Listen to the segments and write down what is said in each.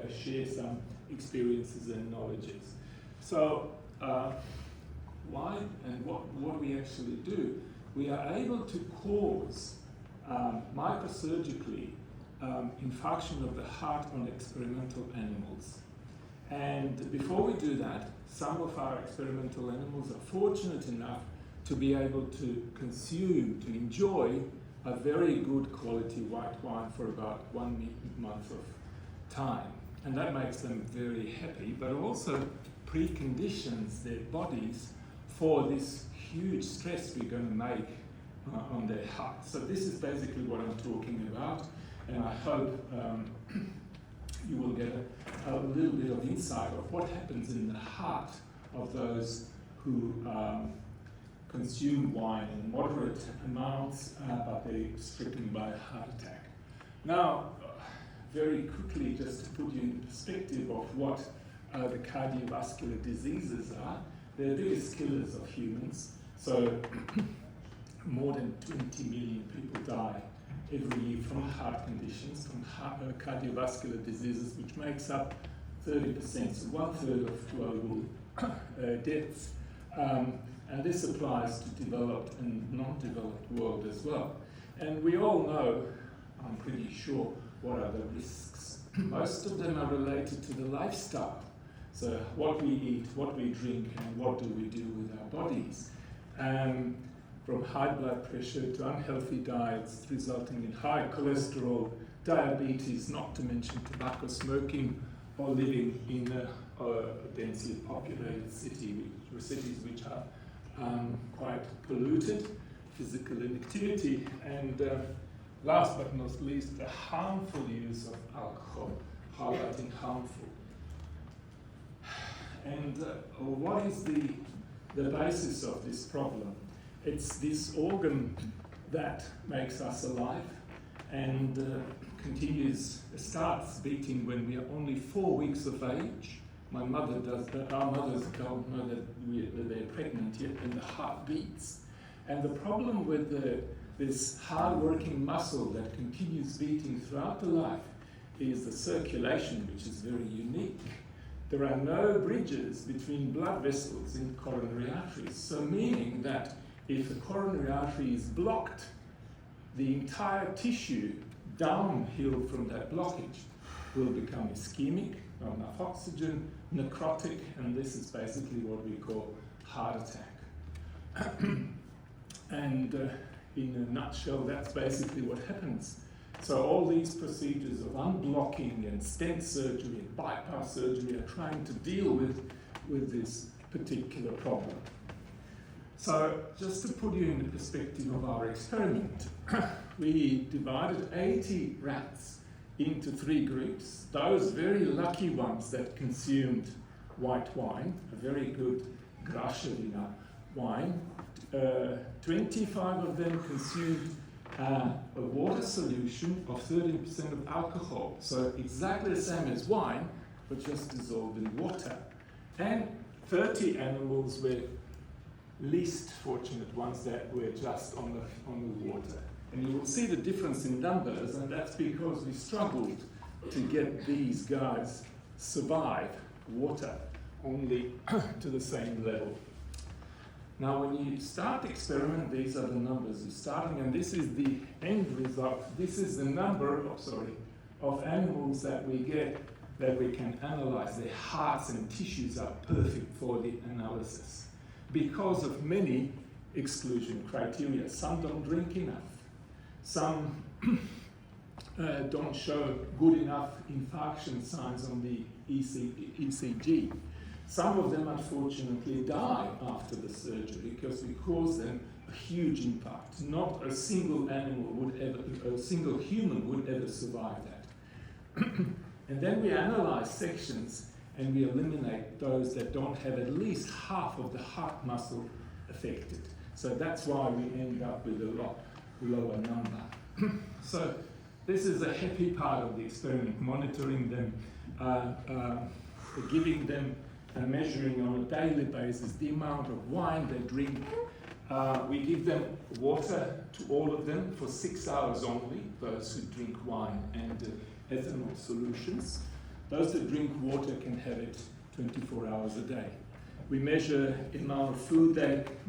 share some experiences and knowledges. So why and what we actually do, we are able to cause microsurgically infarction of the heart on experimental animals. And before we do that, some of our experimental animals are fortunate enough to be able to consume, to enjoy a very good quality white wine for about 1 month of time. And that makes them very happy, but also preconditions their bodies for this huge stress we're going to make on their heart. So this is basically what I'm talking about, and I hope you will get a little bit of insight of what happens in the heart of those who consume wine in moderate amounts, but they're stricken by a heart attack. Now, very quickly, just to put you in perspective of what the cardiovascular diseases are, they're the biggest killers of humans. So more than 20 million people die every year from heart conditions, from cardiovascular diseases, which makes up 30%, so 1/3 of global deaths. And this applies to developed and non-developed world as well. And we all know, I'm pretty sure, what are the risks. Most of them are related to the lifestyle. So what we eat, what we drink, and what do we do with our bodies. From high blood pressure to unhealthy diets resulting in high cholesterol, diabetes, not to mention tobacco smoking, or living in a densely populated cities which are quite polluted, physical inactivity, and last but not least, the harmful use of alcohol, highlighting harmful. And what is the basis of this problem? It's this organ that makes us alive and starts beating when we are only 4 weeks of age. My mother does that. Our mothers don't know that they're pregnant yet, and the heart beats. And the problem with this hard-working muscle that continues beating throughout the life is the circulation, which is very unique. There are no bridges between blood vessels in coronary arteries, so meaning that if the coronary artery is blocked, the entire tissue downhill from that blockage will become ischemic, not enough oxygen, necrotic, and this is basically what we call heart attack. And in a nutshell, that's basically what happens. So all these procedures of unblocking and stent surgery and bypass surgery are trying to deal with this particular problem. So just to put you in the perspective of our experiment, we divided 80 rats into 3 groups. Those very lucky ones that consumed white wine, a very good Grascherina wine, 25 of them consumed a water solution of 13% of alcohol. So exactly the same as wine, but just dissolved in water. And 30 animals were least fortunate ones that were just on the water. And you will see the difference in numbers, and that's because we struggled to get these guys survive water only to the same level. Now, when you start the experiment, these are the numbers you're starting, and this is the end result. This is the number of animals that we get that we can analyze. Their hearts and tissues are perfect for the analysis because of many exclusion criteria. Some don't drink enough. Some don't show good enough infarction signs on the ECG. Some of them, unfortunately, die after the surgery because we cause them a huge impact. Not a single a single human would ever survive that. And then we analyze sections and we eliminate those that don't have at least half of the heart muscle affected. So that's why we end up with a lot lower number. So this is a happy part of the experiment, monitoring them, giving them and measuring on a daily basis the amount of wine they drink. We give them water to all of them for 6 hours only, those who drink wine and ethanol solutions. Those that drink water can have it 24 hours a day. We measure the amount of food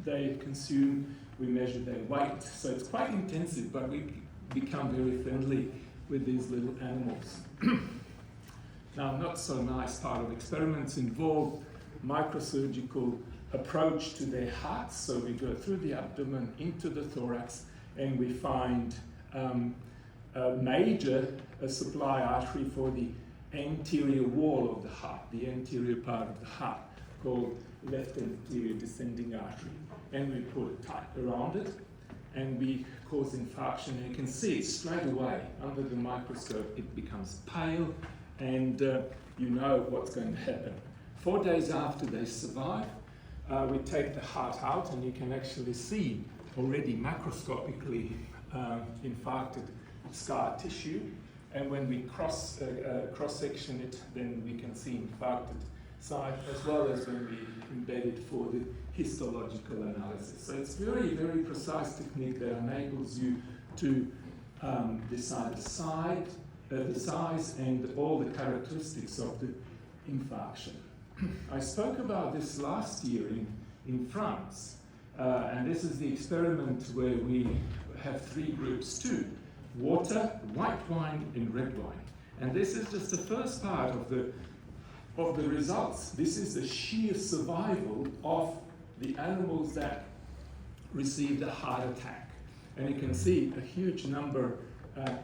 they consume, we measure their weight, so it's quite intensive, but we become very friendly with these little animals. Now, not so nice part of experiments involve microsurgical approach to their hearts, so we go through the abdomen into the thorax and we find a major supply artery for the anterior wall of the heart, the anterior part of the heart, called left anterior descending artery. And we put a tight around it and we cause infarction. And you can see it straight away under the microscope. It becomes pale and you know what's going to happen. 4 days after they survive, we take the heart out and you can actually see already macroscopically infarcted scar tissue. And when we cross-section it, then we can see infarcted site, as well as when we embed it for the histological analysis. So it's very, very precise technique that enables you to decide the size and all the characteristics of the infarction. I spoke about this last year in France, and this is the experiment where we have 3 groups too: water, white wine, and red wine. And this is just the first part of the results. This is the sheer survival of the animals that received a heart attack. And you can see a huge number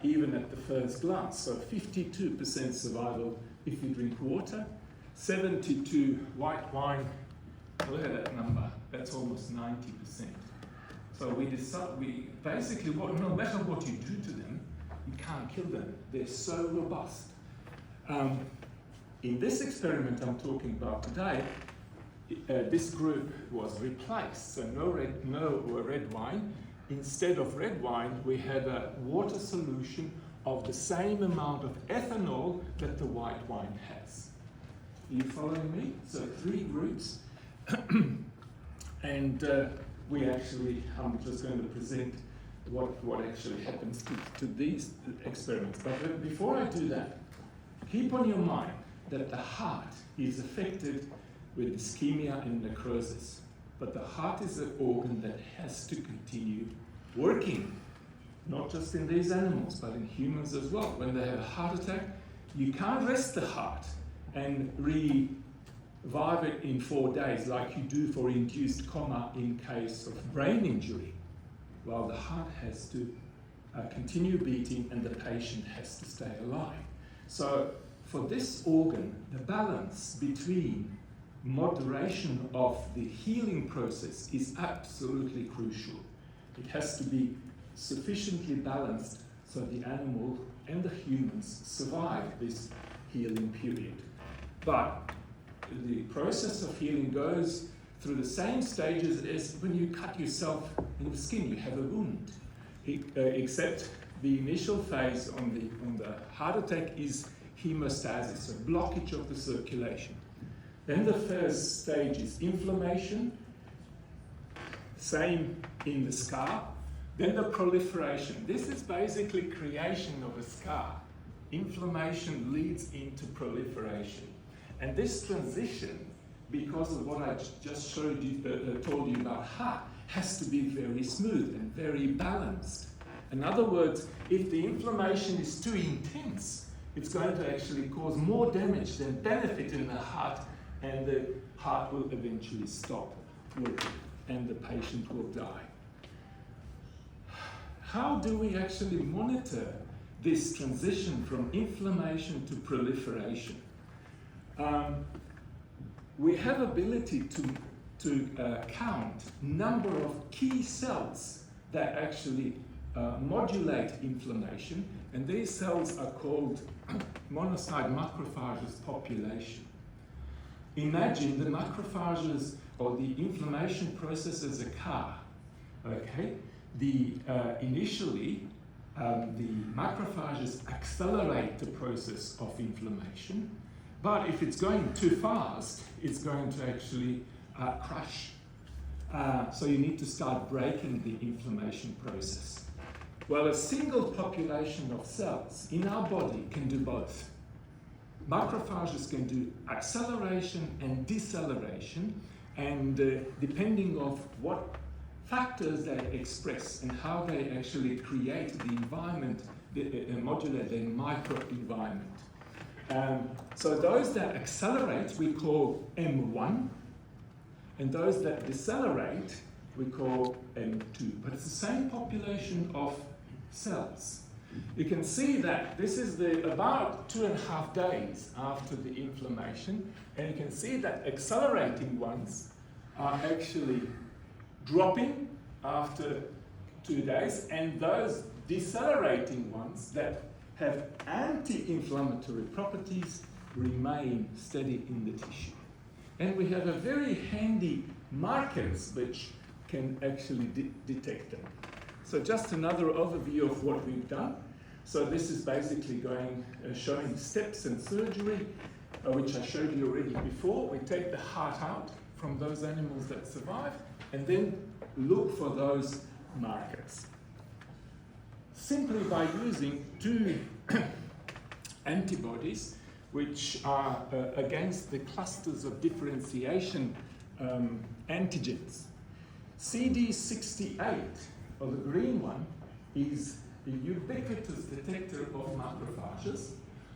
even at the first glance. So 52% survival if you drink water, 72 white wine. Look at that number, that's almost 90%. So we basically, no matter what you do to them, you can't kill them. They're so robust. In this experiment I'm talking about today, this group was replaced. So no red wine. Instead of red wine, we had a water solution of the same amount of ethanol that the white wine has. Are you following me? So 3 groups. And I'm just going to present what actually happens to these experiments. But before I do that, keep on your mind that the heart is affected with ischemia and necrosis. But the heart is an organ that has to continue working, not just in these animals, but in humans as well. When they have a heart attack, you can't rest the heart and revive it in 4 days like you do for induced coma in case of brain injury. Well, the heart has to continue beating and the patient has to stay alive. So for this organ, the balance between moderation of the healing process is absolutely crucial. It has to be sufficiently balanced so the animal and the humans survive this healing period. But the process of healing goes through the same stages as when you cut yourself in the skin. You have a wound, except the initial phase on the heart attack is hemostasis, a blockage of the circulation. Then the first stage is inflammation, same in the scar. Then the proliferation. This is basically creation of a scar. Inflammation leads into proliferation. And this transition, because of what I just told you about heart, has to be very smooth and very balanced. In other words, if the inflammation is too intense, it's going to actually cause more damage than benefit in the heart, and the heart will eventually stop working and the patient will die. How do we actually monitor this transition from inflammation to proliferation? We have ability to count number of key cells that actually modulate inflammation, and these cells are called monocyte macrophages population. Imagine the macrophages or the inflammation process as a car. Okay, initially the macrophages accelerate the process of inflammation, but if it's going too fast, it's going to actually crash. So you need to start breaking the inflammation process. Well, a single population of cells in our body can do both. macrophages can do acceleration and deceleration, and depending on what factors they express and how they actually create the environment, modulate their microenvironment. So those that accelerate we call M1, and those that decelerate we call M2. But it's the same population of cells. You can see that this is about 2.5 days after the inflammation, and you can see that accelerating ones are actually dropping after 2 days, and those decelerating ones that have anti-inflammatory properties remain steady in the tissue. And we have a very handy markers which can actually detect them. So just another overview of what we've done. So this is basically showing steps in surgery, which I showed you already before. We take the heart out from those animals that survive, and then look for those markers. Simply by using 2 antibodies, which are against the clusters of differentiation antigens. CD68, or the green one, is the ubiquitous detector of macrophages,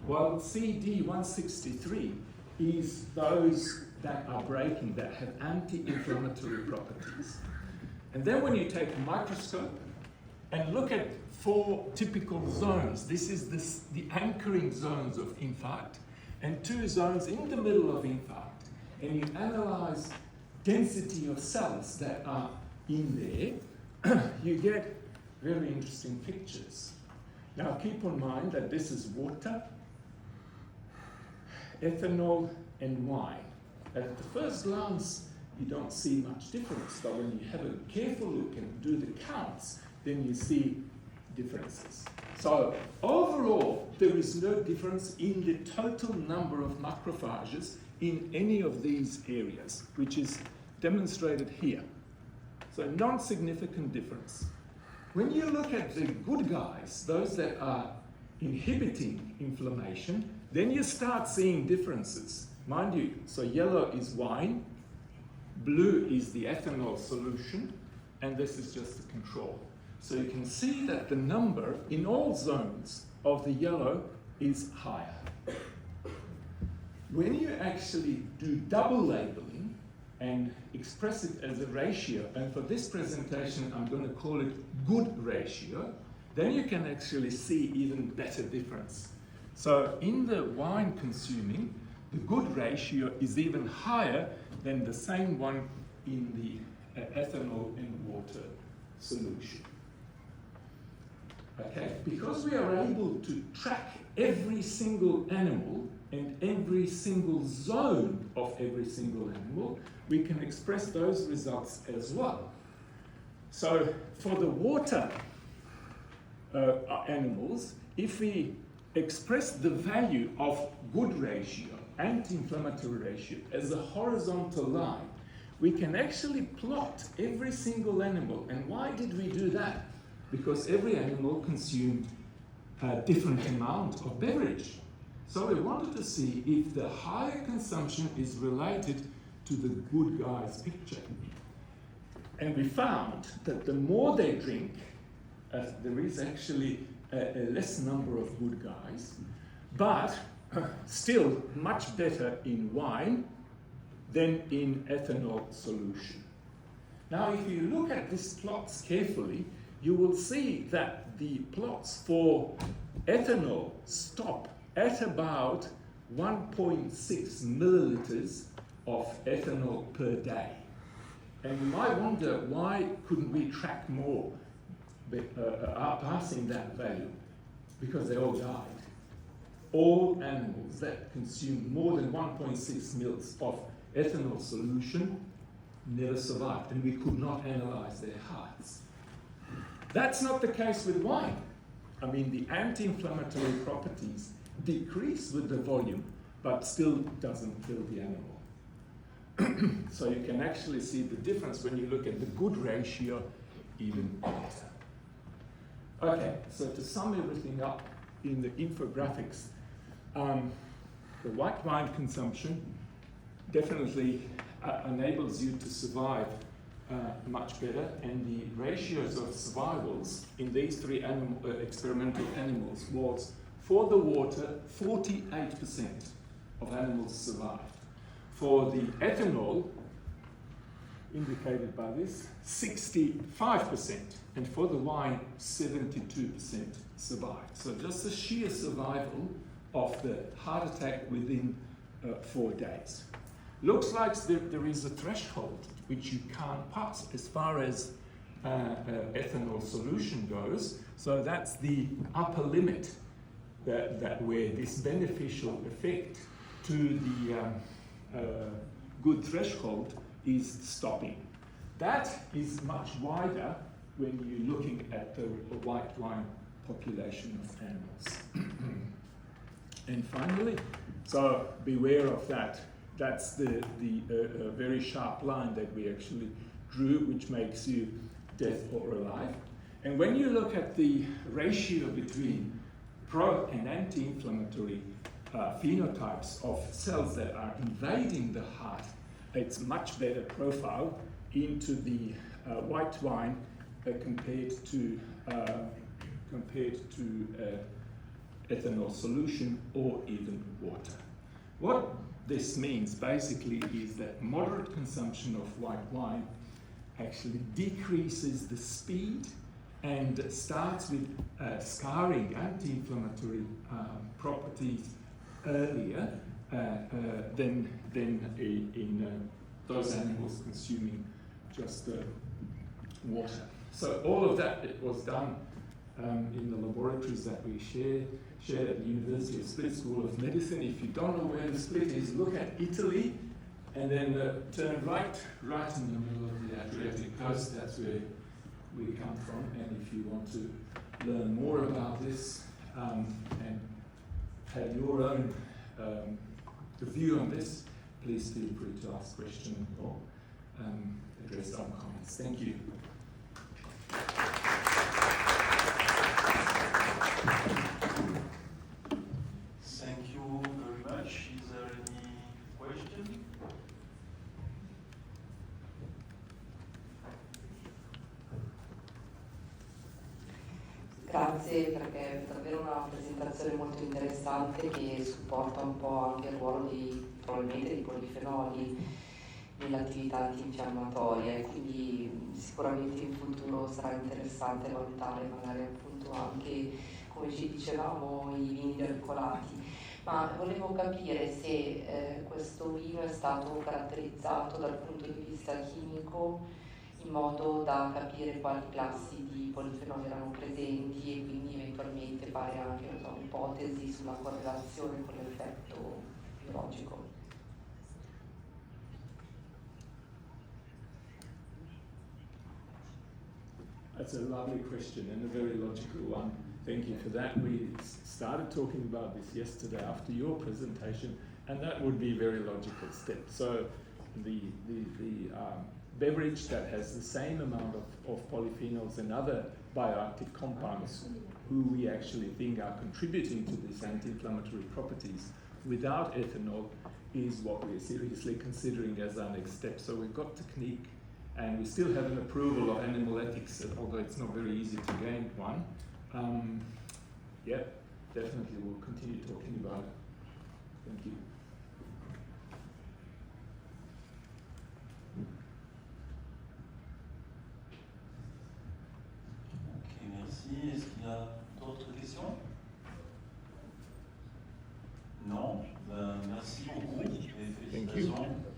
while CD163 is those that are breaking, that have anti-inflammatory properties. And then when you take a microscope and look at 4 typical zones, this is the anchoring zones of infarct, and 2 zones in the middle of infarct, and you analyze density of cells that are in there, you get very interesting pictures. Now keep in mind that this is water, ethanol, and wine. At the first glance, you don't see much difference, but when you have a careful look and do the counts, then you see differences. So overall, there is no difference in the total number of macrophages in any of these areas, which is demonstrated here. So non-significant difference. When you look at the good guys, those that are inhibiting inflammation, then you start seeing differences. Mind you, so yellow is wine, blue is the ethanol solution, and this is just the control. So you can see that the number in all zones of the yellow is higher. When you actually do double labeling and express it as a ratio, and for this presentation I'm going to call it good ratio, then you can actually see even better difference. So in the wine consuming, the good ratio is even higher than the same one in the ethanol and water solution. Okay, because we are able to track every single animal and every single zone of every single animal, we can express those results as well. So for the water animals, if we express the value of good ratio, anti-inflammatory ratio, as a horizontal line, we can actually plot every single animal. And why did we do that? Because every animal consumed a different amount of beverage. So we wanted to see if the higher consumption is related to the good guys picture. And we found that the more they drink, there is actually a less number of good guys, but still much better in wine than in ethanol solution. Now, if you look at these plots carefully, you will see that the plots for ethanol stop at about 1.6 milliliters of ethanol per day. And you might wonder, why couldn't we track more passing that value? Because they all died. All animals that consumed more than 1.6 mils of ethanol solution never survived, and we could not analyze their hearts. That's not the case with wine. I mean, the anti-inflammatory properties decrease with the volume, but still doesn't kill the animal. So you can actually see the difference when you look at the good ratio even better. Okay, so to sum everything up in the infographics, the white wine consumption definitely enables you to survive much better, and the ratios of survivals in these three experimental animals was, for the water, 48% of animals survived. For the ethanol, indicated by this, 65%, and for the wine, 72% survived. So just the sheer survival of the heart attack within 4 days. Looks like there is a threshold which you can't pass as far as ethanol solution goes. So that's the upper limit that where this beneficial effect to the good threshold is stopping. That is much wider when you're looking at the white wine population of animals. And finally, so beware of that. That's the very sharp line that we actually drew, which makes you dead or alive. And when you look at the ratio between pro and anti-inflammatory phenotypes of cells that are invading the heart, it's much better profile into the white wine compared to ethanol solution or even water. What this means basically is that moderate consumption of white wine actually decreases the speed and starts with scarring anti-inflammatory properties earlier than in those animals consuming just water. So all of that was done in the laboratories that we shared at the University of Split School of Medicine. If you don't know where the Split is, look at Italy and then turn right in the middle of the Adriatic coast. That's where we come from. And if you want to learn more about this and have your own view on this, please feel free to ask questions or address some comments. Thank you. Thank you very much. Is there any question? Grazie, perché è davvero una presentazione molto interessante che supporta un po' anche il ruolo probabilmente di polifenoli nell'attività antinfiammatoria, e quindi sicuramente in futuro sarà interessante valutare magari appunto anche, come ci dicevamo, i vini dercolati. Ma volevo capire se questo vino è stato caratterizzato dal punto di vista chimico in modo da capire quali classi di polifenoli erano presenti e quindi eventualmente fare anche un'ipotesi sulla correlazione con l'effetto biologico. That's a lovely question and a very logical one. Thank you for that. We started talking about this yesterday after your presentation, and that would be a very logical step. So the beverage that has the same amount of polyphenols and other bioactive compounds who we actually think are contributing to these anti-inflammatory properties without ethanol is what we're seriously considering as our next step. So we've got technique, and we still have an approval of animal ethics, although it's not very easy to gain one. Yeah, definitely we'll continue talking about it. Thank you. Ok, merci. Est-ce qu'il y a d'autres questions? Non? Merci beaucoup et félicitations.